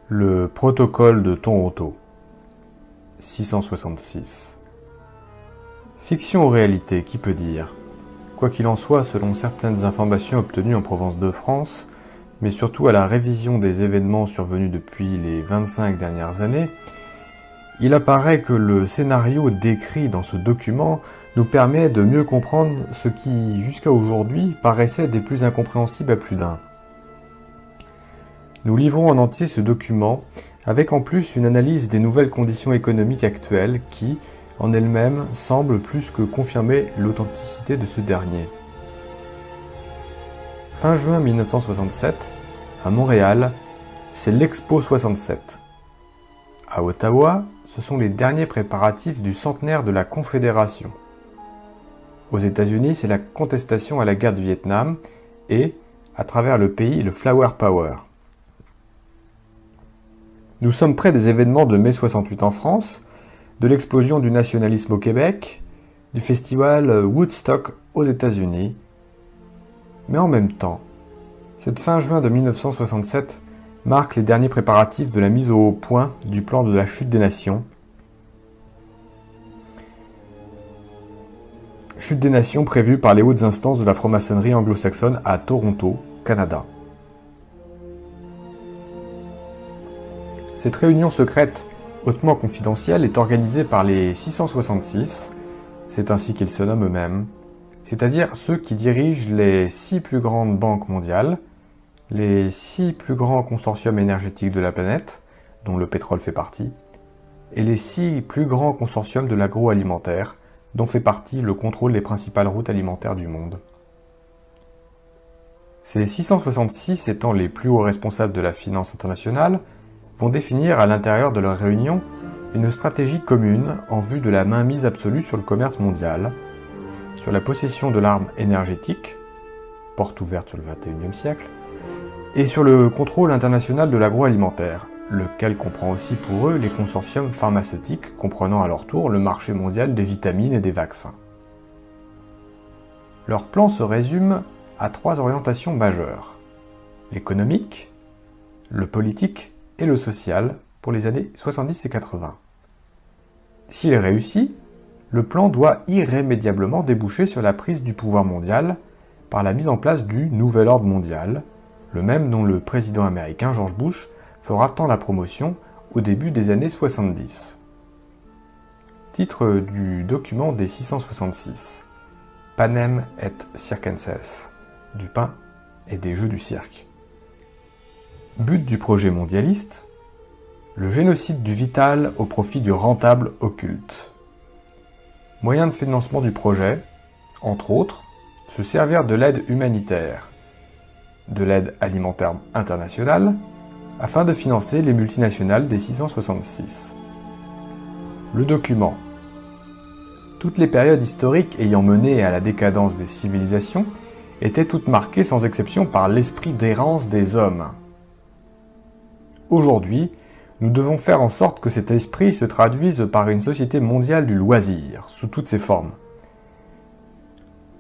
Le protocole de Toronto, 666. Fiction ou réalité, qui peut dire? Quoi qu'il en soit, selon certaines informations obtenues en province de France, mais surtout à la révision des événements survenus depuis les 25 dernières années, il apparaît que le scénario décrit dans ce document nous permet de mieux comprendre ce qui, jusqu'à aujourd'hui, paraissait des plus incompréhensibles à plus d'un. Nous livrons en entier ce document, avec en plus une analyse des nouvelles conditions économiques actuelles qui, en elles-mêmes, semblent plus que confirmer l'authenticité de ce dernier. Fin juin 1967, à Montréal, c'est l'Expo 67. À Ottawa, ce sont les derniers préparatifs du centenaire de la Confédération. Aux États-Unis, c'est la contestation à la guerre du Vietnam et, à travers le pays, le Flower Power. Nous sommes près des événements de mai 68 en France, de l'explosion du nationalisme au Québec, du festival Woodstock aux États-Unis. Mais en même temps, cette fin juin de 1967 marque les derniers préparatifs de la mise au point du plan de la chute des nations. Chute des nations prévue par les hautes instances de la franc-maçonnerie anglo-saxonne à Toronto, Canada. Cette réunion secrète, hautement confidentielle, est organisée par les 666, c'est ainsi qu'ils se nomment eux-mêmes, c'est-à-dire ceux qui dirigent les 6 plus grandes banques mondiales, les 6 plus grands consortiums énergétiques de la planète, dont le pétrole fait partie, et les 6 plus grands consortiums de l'agroalimentaire, dont fait partie le contrôle des principales routes alimentaires du monde. Ces 666 étant les plus hauts responsables de la finance internationale, vont définir à l'intérieur de leur réunion une stratégie commune en vue de la mainmise absolue sur le commerce mondial, sur la possession de l'arme énergétique, porte ouverte sur le XXIe siècle, et sur le contrôle international de l'agroalimentaire, lequel comprend aussi pour eux les consortiums pharmaceutiques comprenant à leur tour le marché mondial des vitamines et des vaccins. Leur plan se résume à 3 orientations majeures: l'économique, le politique et le social pour les années 70 et 80. S'il est réussi, le plan doit irrémédiablement déboucher sur la prise du pouvoir mondial par la mise en place du Nouvel Ordre mondial, le même dont le président américain George Bush fera tant la promotion au début des années 70. Titre du document des 666. Panem et circenses, du pain et des jeux du cirque. But du projet mondialiste, le génocide du vital au profit du rentable occulte. Moyen de financement du projet, entre autres, se servir de l'aide humanitaire, de l'aide alimentaire internationale, afin de financer les multinationales des 666. Le document. Toutes les périodes historiques ayant mené à la décadence des civilisations étaient toutes marquées sans exception par l'esprit d'errance des hommes. Aujourd'hui, nous devons faire en sorte que cet esprit se traduise par une société mondiale du loisir, sous toutes ses formes.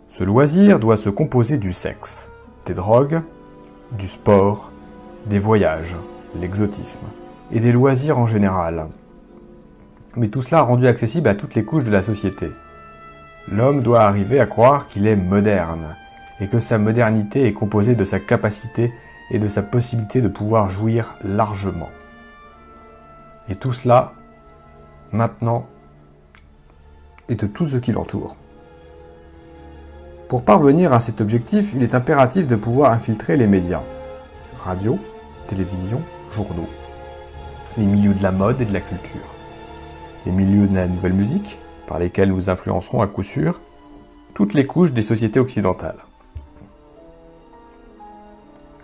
Ce loisir doit se composer du sexe, des drogues, du sport, des voyages, l'exotisme, et des loisirs en général. Mais tout cela rendu accessible à toutes les couches de la société. L'homme doit arriver à croire qu'il est moderne, et que sa modernité est composée de sa capacité et de sa possibilité de pouvoir jouir largement. Et tout cela, maintenant, et de tout ce qui l'entoure. Pour parvenir à cet objectif, il est impératif de pouvoir infiltrer les médias. Radio, télévision, journaux. Les milieux de la mode et de la culture. Les milieux de la nouvelle musique, par lesquels nous influencerons à coup sûr toutes les couches des sociétés occidentales.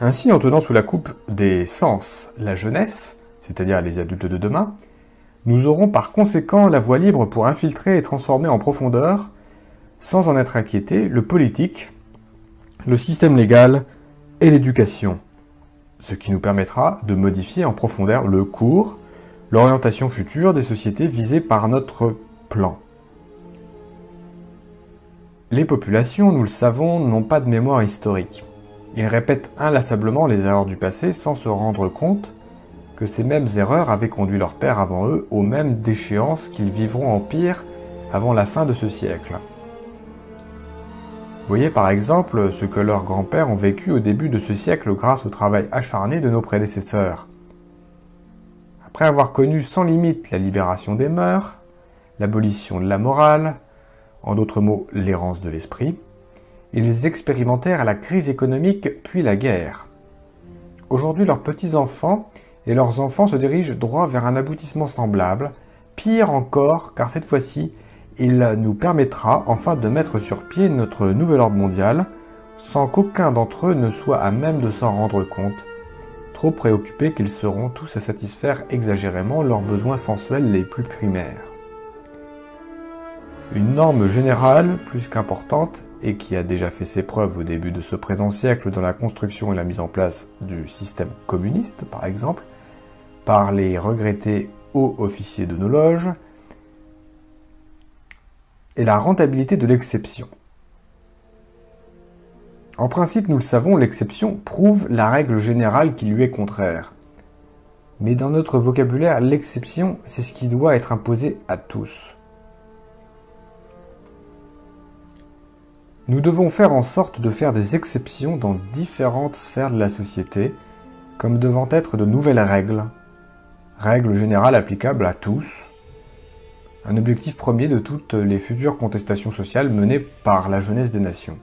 Ainsi, en tenant sous la coupe des sens la jeunesse, c'est-à-dire les adultes de demain, nous aurons par conséquent la voie libre pour infiltrer et transformer en profondeur, sans en être inquiétés, le politique, le système légal et l'éducation, ce qui nous permettra de modifier en profondeur le cours, l'orientation future des sociétés visées par notre plan. Les populations, nous le savons, n'ont pas de mémoire historique. Ils répètent inlassablement les erreurs du passé sans se rendre compte que ces mêmes erreurs avaient conduit leurs pères avant eux aux mêmes déchéances qu'ils vivront en pire avant la fin de ce siècle. Voyez par exemple ce que leurs grands-pères ont vécu au début de ce siècle grâce au travail acharné de nos prédécesseurs. Après avoir connu sans limite la libération des mœurs, l'abolition de la morale, en d'autres mots l'errance de l'esprit, ils expérimentèrent la crise économique puis la guerre. Aujourd'hui, leurs petits-enfants et leurs enfants se dirigent droit vers un aboutissement semblable, pire encore car cette fois-ci, il nous permettra enfin de mettre sur pied notre nouvel ordre mondial, sans qu'aucun d'entre eux ne soit à même de s'en rendre compte, trop préoccupés qu'ils seront tous à satisfaire exagérément leurs besoins sensuels les plus primaires. Une norme générale, plus qu'importante, et qui a déjà fait ses preuves au début de ce présent siècle dans la construction et la mise en place du système communiste, par exemple, par les regrettés hauts officiers de nos loges, et la rentabilité de l'exception. En principe, nous le savons, l'exception prouve la règle générale qui lui est contraire. Mais dans notre vocabulaire, l'exception, c'est ce qui doit être imposé à tous. Nous devons faire en sorte de faire des exceptions dans différentes sphères de la société, comme devant être de nouvelles règles, règles générales applicables à tous, un objectif premier de toutes les futures contestations sociales menées par la jeunesse des nations.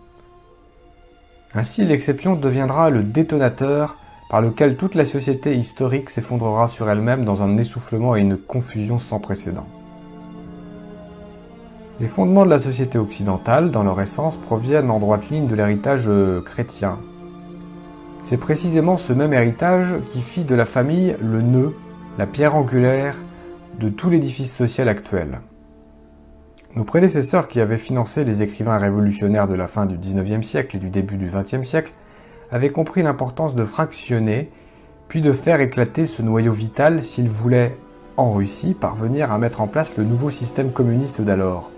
Ainsi, l'exception deviendra le détonateur par lequel toute la société historique s'effondrera sur elle-même dans un essoufflement et une confusion sans précédent. Les fondements de la société occidentale, dans leur essence, proviennent en droite ligne de l'héritage chrétien. C'est précisément ce même héritage qui fit de la famille le nœud, la pierre angulaire de tout l'édifice social actuel. Nos prédécesseurs qui avaient financé les écrivains révolutionnaires de la fin du XIXe siècle et du début du XXe siècle avaient compris l'importance de fractionner, puis de faire éclater ce noyau vital s'ils voulaient, en Russie, parvenir à mettre en place le nouveau système communiste d'alors.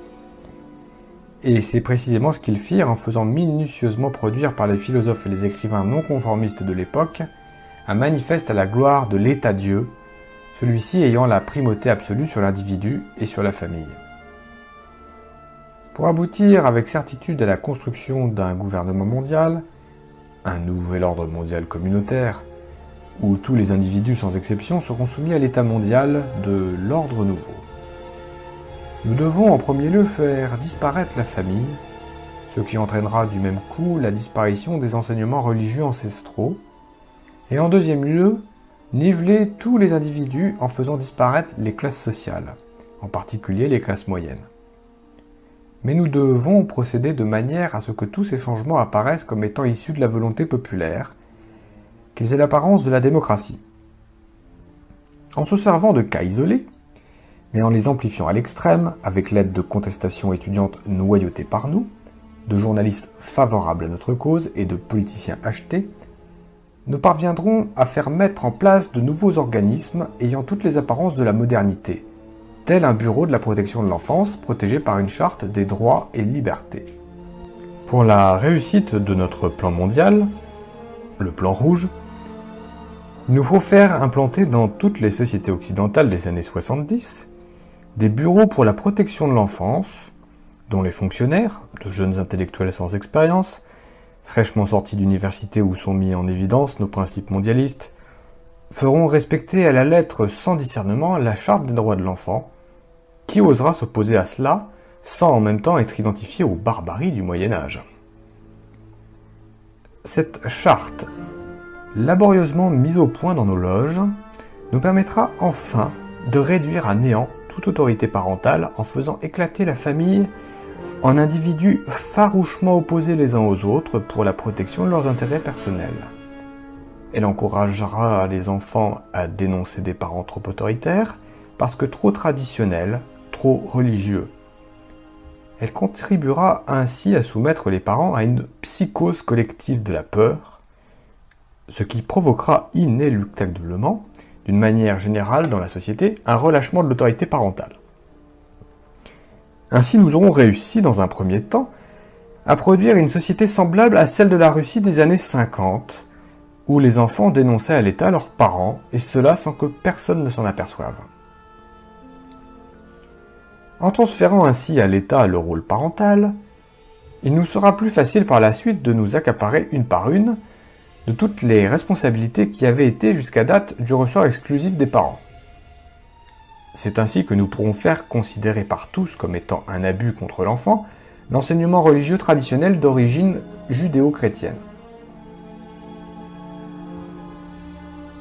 Et c'est précisément ce qu'ils firent en faisant minutieusement produire par les philosophes et les écrivains non conformistes de l'époque un manifeste à la gloire de l'État-Dieu, celui-ci ayant la primauté absolue sur l'individu et sur la famille. Pour aboutir avec certitude à la construction d'un gouvernement mondial, un nouvel ordre mondial communautaire, où tous les individus sans exception seront soumis à l'état mondial de l'ordre nouveau. Nous devons en premier lieu faire disparaître la famille, ce qui entraînera du même coup la disparition des enseignements religieux ancestraux, et en deuxième lieu, niveler tous les individus en faisant disparaître les classes sociales, en particulier les classes moyennes. Mais nous devons procéder de manière à ce que tous ces changements apparaissent comme étant issus de la volonté populaire, qu'ils aient l'apparence de la démocratie. En se servant de cas isolés, mais en les amplifiant à l'extrême, avec l'aide de contestations étudiantes noyautées par nous, de journalistes favorables à notre cause et de politiciens achetés, nous parviendrons à faire mettre en place de nouveaux organismes ayant toutes les apparences de la modernité, tel un bureau de la protection de l'enfance protégé par une charte des droits et libertés. Pour la réussite de notre plan mondial, le plan rouge, il nous faut faire implanter dans toutes les sociétés occidentales des années 70 des bureaux pour la protection de l'enfance, dont les fonctionnaires, de jeunes intellectuels sans expérience, fraîchement sortis d'université où sont mis en évidence nos principes mondialistes, feront respecter à la lettre sans discernement la charte des droits de l'enfant. Qui osera s'opposer à cela sans en même temps être identifié aux barbaries du Moyen-Âge? Cette charte, laborieusement mise au point dans nos loges, nous permettra enfin de réduire à néant toute autorité parentale en faisant éclater la famille en individus farouchement opposés les uns aux autres pour la protection de leurs intérêts personnels. Elle encouragera les enfants à dénoncer des parents trop autoritaires parce que trop traditionnels, trop religieux. Elle contribuera ainsi à soumettre les parents à une psychose collective de la peur, ce qui provoquera inéluctablement, d'une manière générale dans la société, un relâchement de l'autorité parentale. Ainsi, nous aurons réussi, dans un premier temps, à produire une société semblable à celle de la Russie des années 50, où les enfants dénonçaient à l'État leurs parents, et cela sans que personne ne s'en aperçoive. En transférant ainsi à l'État le rôle parental, il nous sera plus facile par la suite de nous accaparer une par une de toutes les responsabilités qui avaient été jusqu'à date du ressort exclusif des parents. C'est ainsi que nous pourrons faire considérer par tous comme étant un abus contre l'enfant l'enseignement religieux traditionnel d'origine judéo-chrétienne.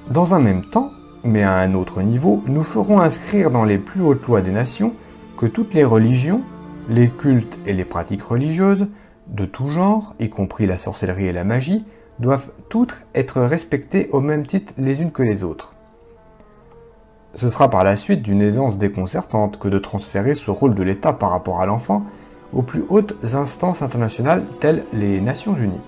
Dans un même temps, mais à un autre niveau, nous ferons inscrire dans les plus hautes lois des nations que toutes les religions, les cultes et les pratiques religieuses, de tout genre, y compris la sorcellerie et la magie, doivent toutes être respectées au même titre les unes que les autres. Ce sera par la suite d'une aisance déconcertante que de transférer ce rôle de l'État par rapport à l'enfant aux plus hautes instances internationales telles les Nations Unies.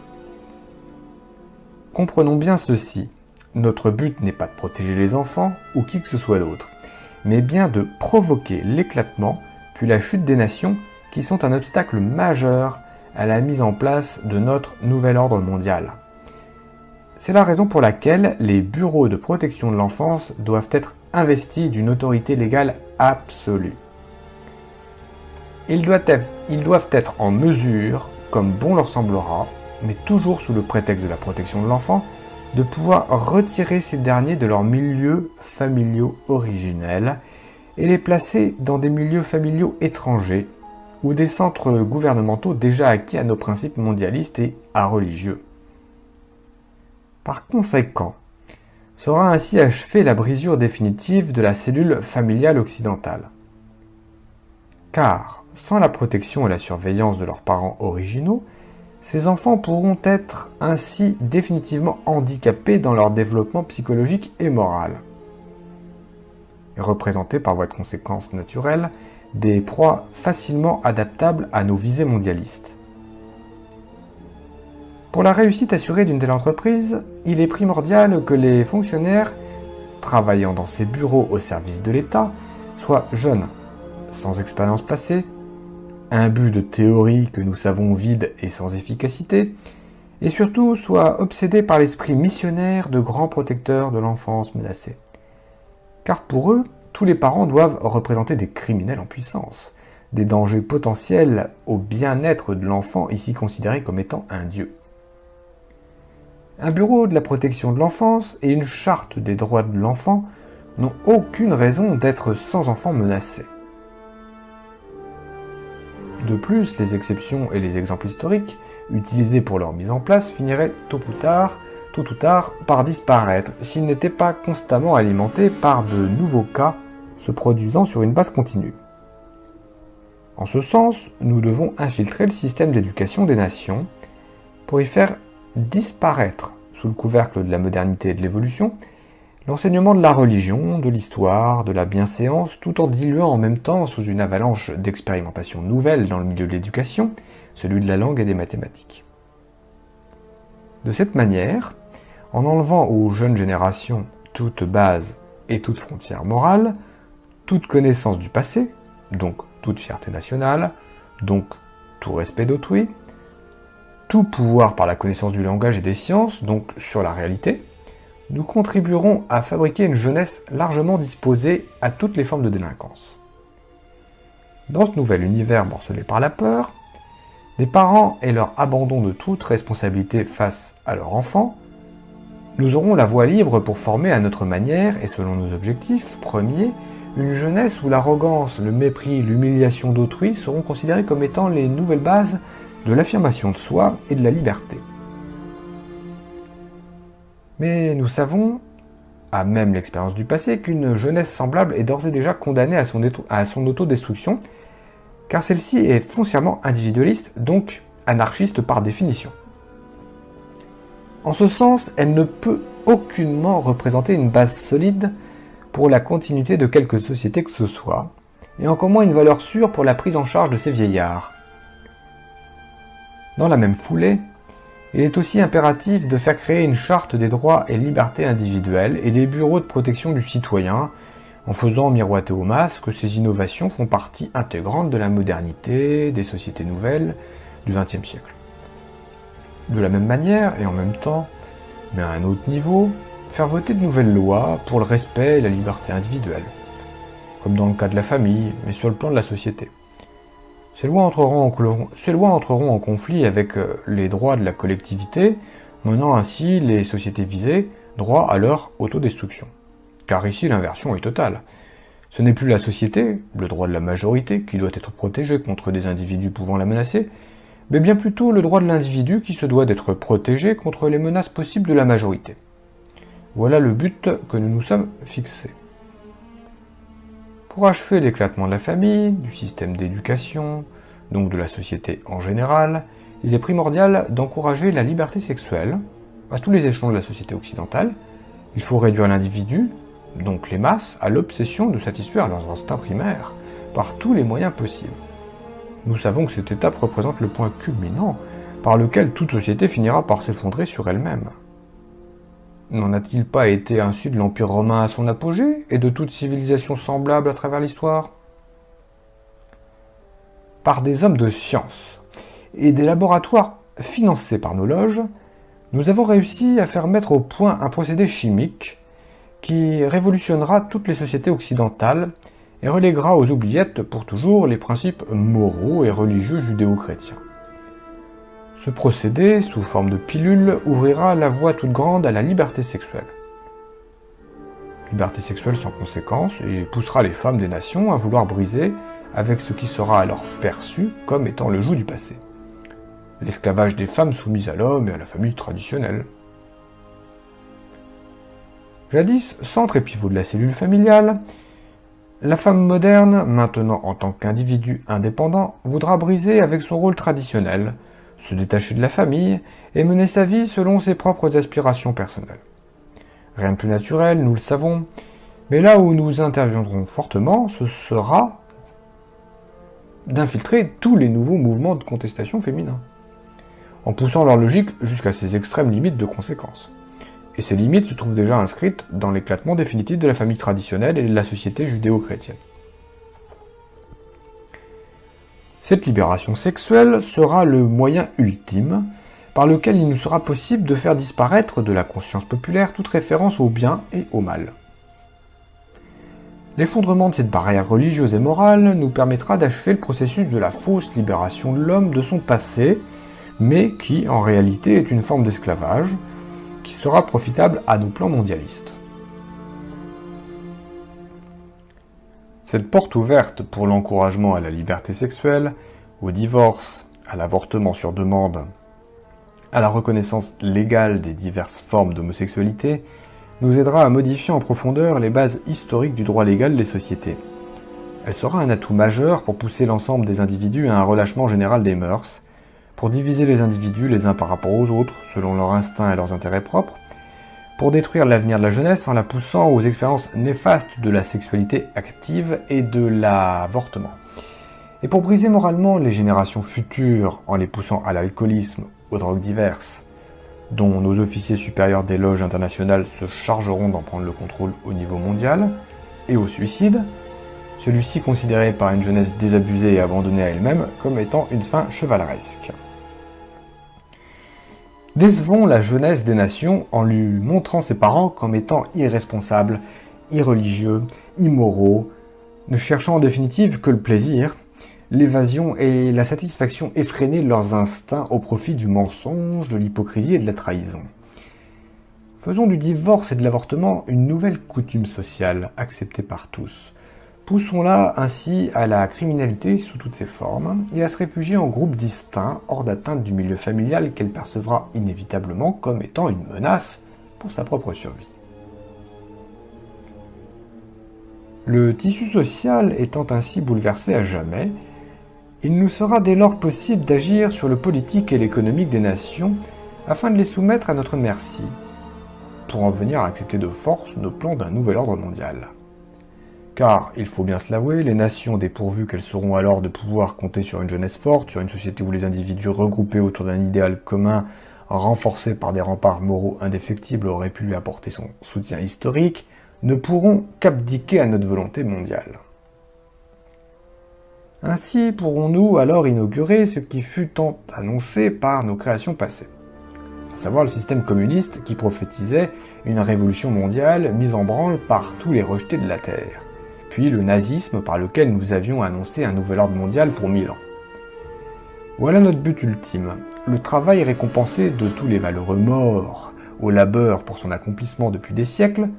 Comprenons bien ceci, notre but n'est pas de protéger les enfants ou qui que ce soit d'autre, mais bien de provoquer l'éclatement puis la chute des nations qui sont un obstacle majeur à la mise en place de notre nouvel ordre mondial. C'est la raison pour laquelle les bureaux de protection de l'enfance doivent être investis d'une autorité légale absolue. Ils doivent être en mesure, comme bon leur semblera, mais toujours sous le prétexte de la protection de l'enfant, de pouvoir retirer ces derniers de leurs milieux familiaux originels et les placer dans des milieux familiaux étrangers ou des centres gouvernementaux déjà acquis à nos principes mondialistes et à religieux. Par conséquent, sera ainsi achevée la brisure définitive de la cellule familiale occidentale. Car, sans la protection et la surveillance de leurs parents originaux, ces enfants pourront être ainsi définitivement handicapés dans leur développement psychologique et moral, et représentés par voie de conséquence naturelle des proies facilement adaptables à nos visées mondialistes. Pour la réussite assurée d'une telle entreprise, il est primordial que les fonctionnaires travaillant dans ces bureaux au service de l'État soient jeunes, sans expérience passée, imbus de théories que nous savons vides et sans efficacité, et surtout soient obsédés par l'esprit missionnaire de grands protecteurs de l'enfance menacée. Car pour eux, tous les parents doivent représenter des criminels en puissance, des dangers potentiels au bien-être de l'enfant ici considéré comme étant un dieu. Un bureau de la protection de l'enfance et une charte des droits de l'enfant n'ont aucune raison d'être sans enfants menacés. De plus, les exceptions et les exemples historiques utilisés pour leur mise en place finiraient tôt ou tard par disparaître s'ils n'étaient pas constamment alimentés par de nouveaux cas se produisant sur une base continue. En ce sens, nous devons infiltrer le système d'éducation des nations pour y faire disparaître, sous le couvercle de la modernité et de l'évolution, l'enseignement de la religion, de l'histoire, de la bienséance, tout en diluant en même temps, sous une avalanche d'expérimentations nouvelles dans le milieu de l'éducation, celui de la langue et des mathématiques. De cette manière, en enlevant aux jeunes générations toute base et toute frontière morale, toute connaissance du passé, donc toute fierté nationale, donc tout respect d'autrui, tout pouvoir par la connaissance du langage et des sciences, donc sur la réalité, nous contribuerons à fabriquer une jeunesse largement disposée à toutes les formes de délinquance. Dans ce nouvel univers morcelé par la peur, les parents et leur abandon de toute responsabilité face à leur enfant, nous aurons la voie libre pour former à notre manière et selon nos objectifs premiers, une jeunesse où l'arrogance, le mépris, l'humiliation d'autrui seront considérés comme étant les nouvelles bases de l'affirmation de soi et de la liberté. Mais nous savons, à même l'expérience du passé, qu'une jeunesse semblable est d'ores et déjà condamnée à son autodestruction, car celle-ci est foncièrement individualiste, donc anarchiste par définition. En ce sens, elle ne peut aucunement représenter une base solide pour la continuité de quelque société que ce soit, et encore moins une valeur sûre pour la prise en charge de ces vieillards. Dans la même foulée, il est aussi impératif de faire créer une charte des droits et libertés individuelles et des bureaux de protection du citoyen, en faisant miroiter aux masses que ces innovations font partie intégrante de la modernité, des sociétés nouvelles du XXe siècle. De la même manière, et en même temps, mais à un autre niveau, faire voter de nouvelles lois pour le respect et la liberté individuelle, comme dans le cas de la famille, mais sur le plan de la société. Ces lois entreront en conflit avec les droits de la collectivité, menant ainsi les sociétés visées droit à leur autodestruction. Car ici, l'inversion est totale. Ce n'est plus la société, le droit de la majorité, qui doit être protégé contre des individus pouvant la menacer, mais bien plutôt le droit de l'individu qui se doit d'être protégé contre les menaces possibles de la majorité. Voilà le but que nous nous sommes fixés. Pour achever l'éclatement de la famille, du système d'éducation, donc de la société en général, il est primordial d'encourager la liberté sexuelle à tous les échelons de la société occidentale. Il faut réduire l'individu, donc les masses, à l'obsession de satisfaire leurs instincts primaires par tous les moyens possibles. Nous savons que cette étape représente le point culminant par lequel toute société finira par s'effondrer sur elle-même. N'en a-t-il pas été ainsi de l'Empire romain à son apogée et de toute civilisation semblable à travers l'histoire ? Par des hommes de science et des laboratoires financés par nos loges, nous avons réussi à faire mettre au point un procédé chimique qui révolutionnera toutes les sociétés occidentales et reléguera aux oubliettes pour toujours les principes moraux et religieux judéo-chrétiens. Ce procédé, sous forme de pilule, ouvrira la voie toute grande à la liberté sexuelle. Liberté sexuelle sans conséquence et poussera les femmes des nations à vouloir briser avec ce qui sera alors perçu comme étant le joug du passé. L'esclavage des femmes soumises à l'homme et à la famille traditionnelle. Jadis, centre et pivot de la cellule familiale, la femme moderne, maintenant en tant qu'individu indépendant, voudra briser avec son rôle traditionnel, se détacher de la famille et mener sa vie selon ses propres aspirations personnelles. Rien de plus naturel, nous le savons, mais là où nous interviendrons fortement, ce sera d'infiltrer tous les nouveaux mouvements de contestation féminins, en poussant leur logique jusqu'à ses extrêmes limites de conséquences. Et ces limites se trouvent déjà inscrites dans l'éclatement définitif de la famille traditionnelle et de la société judéo-chrétienne. Cette libération sexuelle sera le moyen ultime par lequel il nous sera possible de faire disparaître de la conscience populaire toute référence au bien et au mal. L'effondrement de cette barrière religieuse et morale nous permettra d'achever le processus de la fausse libération de l'homme de son passé, mais qui, en réalité, est une forme d'esclavage, qui sera profitable à nos plans mondialistes. Cette porte ouverte pour l'encouragement à la liberté sexuelle, au divorce, à l'avortement sur demande, à la reconnaissance légale des diverses formes d'homosexualité, nous aidera à modifier en profondeur les bases historiques du droit légal des sociétés. Elle sera un atout majeur pour pousser l'ensemble des individus à un relâchement général des mœurs, pour diviser les individus les uns par rapport aux autres, selon leurs instincts et leurs intérêts propres, pour détruire l'avenir de la jeunesse en la poussant aux expériences néfastes de la sexualité active et de l'avortement, et pour briser moralement les générations futures en les poussant à l'alcoolisme, aux drogues diverses, dont nos officiers supérieurs des loges internationales se chargeront d'en prendre le contrôle au niveau mondial, et au suicide, celui-ci considéré par une jeunesse désabusée et abandonnée à elle-même comme étant une fin chevaleresque. Décevons la jeunesse des nations en lui montrant ses parents comme étant irresponsables, irreligieux, immoraux, ne cherchant en définitive que le plaisir, l'évasion et la satisfaction effrénée de leurs instincts au profit du mensonge, de l'hypocrisie et de la trahison. Faisons du divorce et de l'avortement une nouvelle coutume sociale acceptée par tous. Poussons-la ainsi à la criminalité sous toutes ses formes et à se réfugier en groupes distincts hors d'atteinte du milieu familial qu'elle percevra inévitablement comme étant une menace pour sa propre survie. Le tissu social étant ainsi bouleversé à jamais, il nous sera dès lors possible d'agir sur le politique et l'économique des nations afin de les soumettre à notre merci, pour en venir à accepter de force nos plans d'un nouvel ordre mondial. Car, il faut bien se l'avouer, les nations dépourvues qu'elles seront alors de pouvoir compter sur une jeunesse forte, sur une société où les individus regroupés autour d'un idéal commun, renforcés par des remparts moraux indéfectibles, auraient pu lui apporter son soutien historique, ne pourront qu'abdiquer à notre volonté mondiale. Ainsi pourrons-nous alors inaugurer ce qui fut tant annoncé par nos créations passées. La savoir le système communiste qui prophétisait une révolution mondiale mise en branle par tous les rejetés de la Terre, puis le nazisme par lequel nous avions annoncé un nouvel ordre mondial pour 1000 ans. Voilà notre but ultime, le travail récompensé de tous les valeureux morts, au labeur pour son accomplissement depuis des siècles,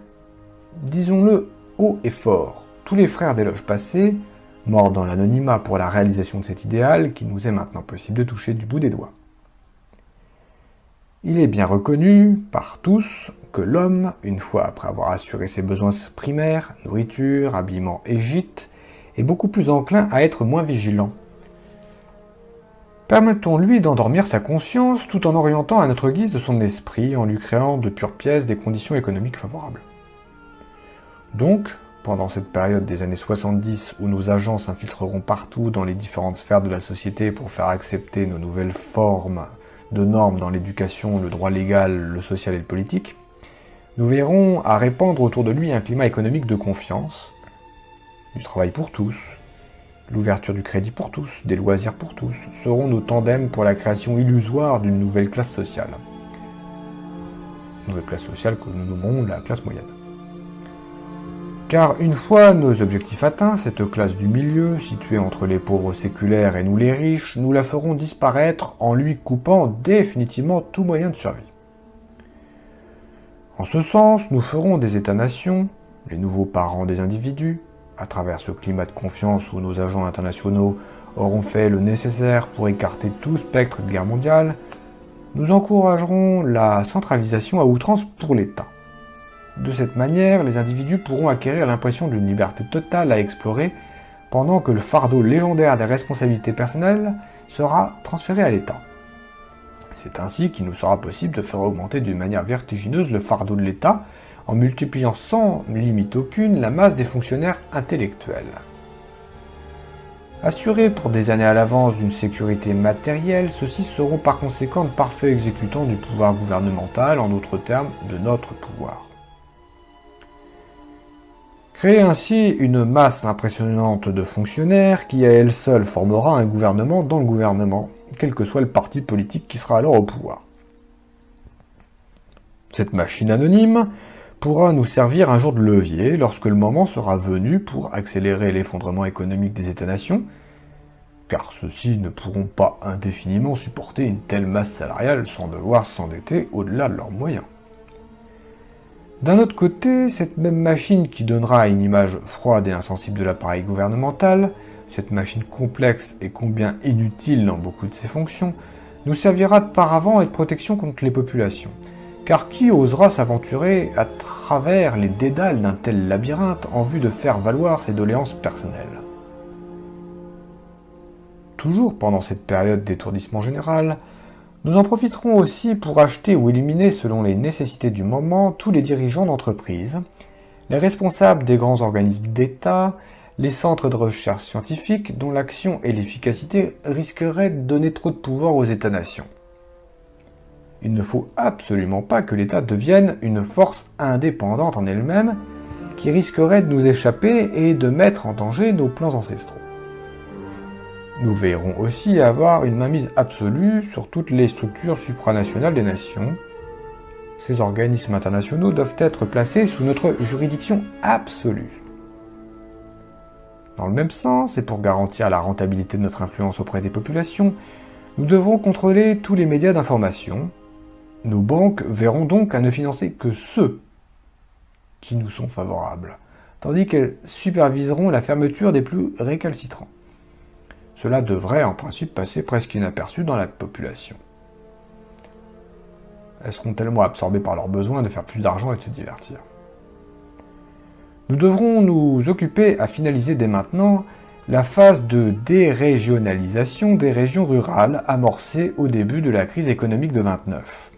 disons-le haut et fort, tous les frères des loges passées, morts dans l'anonymat pour la réalisation de cet idéal qui nous est maintenant possible de toucher du bout des doigts. Il est bien reconnu par tous que l'homme, une fois après avoir assuré ses besoins primaires, nourriture, habillement et gîte, est beaucoup plus enclin à être moins vigilant. Permettons-lui d'endormir sa conscience tout en orientant à notre guise de son esprit, en lui créant de pures pièces des conditions économiques favorables. Donc, pendant cette période des années 70 où nos agents s'infiltreront partout dans les différentes sphères de la société pour faire accepter nos nouvelles formes de normes dans l'éducation, le droit légal, le social et le politique, nous verrons à répandre autour de lui un climat économique de confiance, du travail pour tous, l'ouverture du crédit pour tous, des loisirs pour tous, seront nos tandems pour la création illusoire d'une nouvelle classe sociale. Nouvelle classe sociale que nous nommerons la classe moyenne. Car une fois nos objectifs atteints, cette classe du milieu, située entre les pauvres séculaires et nous les riches, nous la ferons disparaître en lui coupant définitivement tout moyen de survie. En ce sens, nous ferons des États-nations, les nouveaux parents des individus, à travers ce climat de confiance où nos agents internationaux auront fait le nécessaire pour écarter tout spectre de guerre mondiale, nous encouragerons la centralisation à outrance pour l'État. De cette manière, les individus pourront acquérir l'impression d'une liberté totale à explorer, pendant que le fardeau légendaire des responsabilités personnelles sera transféré à l'État. C'est ainsi qu'il nous sera possible de faire augmenter d'une manière vertigineuse le fardeau de l'État, en multipliant sans limite aucune la masse des fonctionnaires intellectuels. Assurés pour des années à l'avance d'une sécurité matérielle, ceux-ci seront par conséquent de parfaits exécutants du pouvoir gouvernemental, en d'autres termes, de notre pouvoir. Créer ainsi une masse impressionnante de fonctionnaires qui à elle seule formera un gouvernement dans le gouvernement, quel que soit le parti politique qui sera alors au pouvoir. Cette machine anonyme pourra nous servir un jour de levier lorsque le moment sera venu pour accélérer l'effondrement économique des États-nations, car ceux-ci ne pourront pas indéfiniment supporter une telle masse salariale sans devoir s'endetter au-delà de leurs moyens. D'un autre côté, cette même machine qui donnera une image froide et insensible de l'appareil gouvernemental, cette machine complexe et combien inutile dans beaucoup de ses fonctions, nous servira de paravent et de protection contre les populations. Car qui osera s'aventurer à travers les dédales d'un tel labyrinthe en vue de faire valoir ses doléances personnelles? Toujours pendant cette période d'étourdissement général, nous en profiterons aussi pour acheter ou éliminer selon les nécessités du moment tous les dirigeants d'entreprises, les responsables des grands organismes d'État, les centres de recherche scientifique dont l'action et l'efficacité risqueraient de donner trop de pouvoir aux États-nations. Il ne faut absolument pas que l'État devienne une force indépendante en elle-même qui risquerait de nous échapper et de mettre en danger nos plans ancestraux. Nous veillerons aussi à avoir une mainmise absolue sur toutes les structures supranationales des nations. Ces organismes internationaux doivent être placés sous notre juridiction absolue. Dans le même sens, et pour garantir la rentabilité de notre influence auprès des populations, nous devrons contrôler tous les médias d'information. Nos banques verront donc à ne financer que ceux qui nous sont favorables, tandis qu'elles superviseront la fermeture des plus récalcitrants. Cela devrait en principe passer presque inaperçu dans la population. Elles seront tellement absorbées par leur besoin de faire plus d'argent et de se divertir. Nous devrons nous occuper à finaliser dès maintenant la phase de dérégionalisation des régions rurales amorcée au début de la crise économique de 29.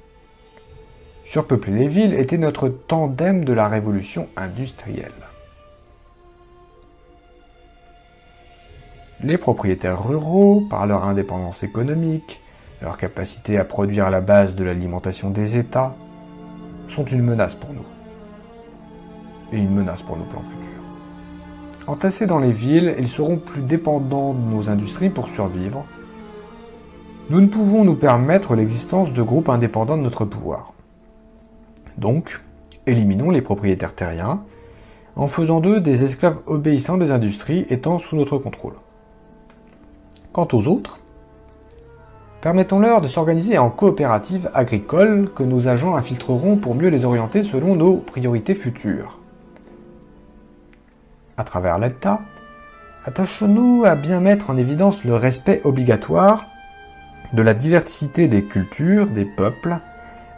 Surpeupler les villes était notre tandem de la révolution industrielle. Les propriétaires ruraux, par leur indépendance économique, leur capacité à produire à la base de l'alimentation des États, sont une menace pour nous. Et une menace pour nos plans futurs. Entassés dans les villes, ils seront plus dépendants de nos industries pour survivre. nous ne pouvons nous permettre l'existence de groupes indépendants de notre pouvoir. Donc, éliminons les propriétaires terriens, en faisant d'eux des esclaves obéissants des industries étant sous notre contrôle. Quant aux autres, permettons-leur de s'organiser en coopératives agricoles que nos agents infiltreront pour mieux les orienter selon nos priorités futures. À travers l'État, attachons-nous à bien mettre en évidence le respect obligatoire de la diversité des cultures, des peuples,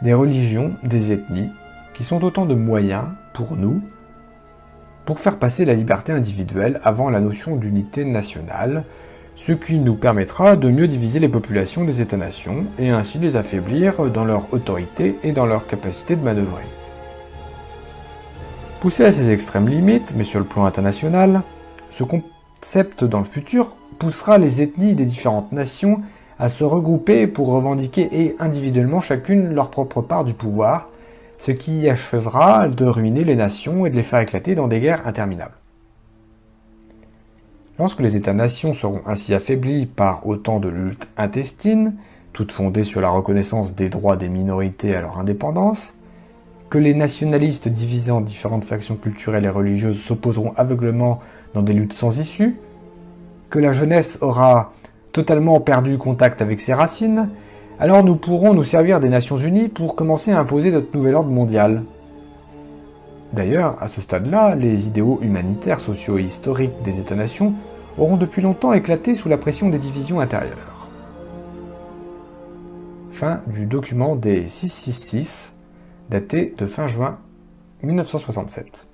des religions, des ethnies, qui sont autant de moyens, pour nous, pour faire passer la liberté individuelle avant la notion d'unité nationale, ce qui nous permettra de mieux diviser les populations des États-nations et ainsi les affaiblir dans leur autorité et dans leur capacité de manœuvrer. Poussé à ses extrêmes limites, mais sur le plan international, ce concept dans le futur poussera les ethnies des différentes nations à se regrouper pour revendiquer et individuellement chacune leur propre part du pouvoir, ce qui achèvera de ruiner les nations et de les faire éclater dans des guerres interminables. Lorsque les États-nations seront ainsi affaiblis par autant de luttes intestines, toutes fondées sur la reconnaissance des droits des minorités à leur indépendance, que les nationalistes divisés en différentes factions culturelles et religieuses s'opposeront aveuglément dans des luttes sans issue, que la jeunesse aura totalement perdu contact avec ses racines, alors nous pourrons nous servir des Nations Unies pour commencer à imposer notre nouvel ordre mondial. D'ailleurs, à ce stade-là, les idéaux humanitaires, sociaux et historiques des États-nations auront depuis longtemps éclaté sous la pression des divisions intérieures. Fin du document des 666, daté de fin juin 1967.